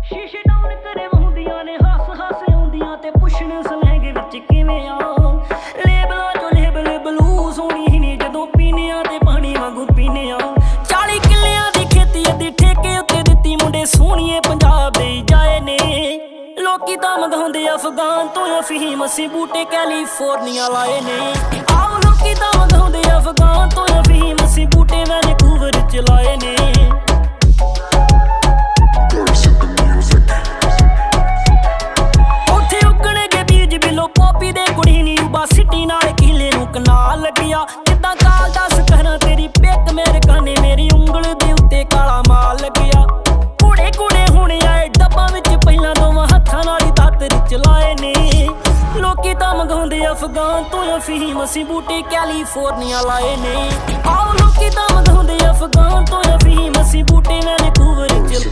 ਸ਼ੀਸ਼ੇ ਡਾਊਨ ਕਰੇ ਵਹੁੰਦੀਆਂ ਨੇ ਹੱਸ ਹੱਸ ਆਉਂਦੀਆਂ ਤੇ ਪੁੱਛਣ ਸਲੈਂਗ ਵਿੱਚ ਕਿਵੇਂ ਆ ਲੇਬਲਾਂ ਚੋਂ ਲੇਬਲ ਬਲੂ ਸੋਹਣੀ ਨੇ ਜਦੋਂ ਪੀਨੇ ਆ ਤੇ ਪਾਣੀ ਵਾਂਗੂ ਪੀਨੇ ਆ 40 ਕਿੱਲਿਆਂ ਦੀ ਖੇਤੀ ਅੱਧੀ ਠੇਕੇ ਉੱਤੇ ਦਿੱਤੀ ਮੁੰਡੇ ਸੋਹਣੀਏ ਪੰਜਾਬ ਦੇ ਜਾਏ ਨੇ ਲੋਕੀ ਤਾਂ ਮੰਗਾਉਂਦੇ ਅਫਗਾਨ ਤੋਂ ਅਫੀਮ ਅਸੀਂ ਬੂਟੇ ਕੈਲੀਫੋਰਨੀਆ ਲਾਏ ਨੇ ਆਓ ਲੋਕੀ ਤਾਂ ਮੰਗਾਉਂਦੇ ਅਫਗਾਨ ਤੋਂ ਅਫੀਮ ਅਸੀਂ ਬੂਟੇ ਵੈਨਕੂਵਰ ਚ ਲਾਏ ਨੇ ਉੱਥੇ ਉੱਗਣਗੇ ਬੀਜ ਬਿਲੋ ਪੋਪੀ ਦੇ ਕੁੜੀ ਨੀ ਉਬਾ ਸਿਟੀ ਨਾਲ ਕੀਲੇ ਨੂੰ ਕਨਾਲ ਲੱਗਿਆ ਕਿੱਦਾਂ ਕਾਲ ਦੱਸ ਕਰਾਂ ਤੇਰੀ ਪਿੱਕ ਮੇਰੇ ਕਾਨੇ ਮੇਰੀ ਉਂਗਲ ਦੇ ਉੱਤੇ ਕਾਲਾ ਮਾਲ ਲੱਗਿਆ ਕੁੜੇ ਕੁੜੇ ਹੁਣੇ ਆਏ ਡੱਬਾਂ ਵਿੱਚ ਪਹਿਲਾਂ ਦੋਵਾਂ ਹੱਥਾਂ ਨਾਲ ਹੀ ਦਾਤਰ ਚਲਾਏ ਨੇ ਲੋਕੀ ਤਾਂ ਮੰਗਾਉਂਦੇ ਅਫਗਾਨ ਤੋਂ ਅਫੀਮ ਅਸੀਂ ਬੂਟੇ ਕੈਲੀਫੋਰਨੀਆ ਲਾਏ ਨੇ ਆਓ ਲੋਕੀ ਤਾਂ ਮੰਗਾਉਂਦੇ ਅਫਗਾਨ ਤੋਂ ਅਫੀਮ ਅਸੀਂ ਬੂਟੇ ਵੈਨਕੂਵਰ ਚ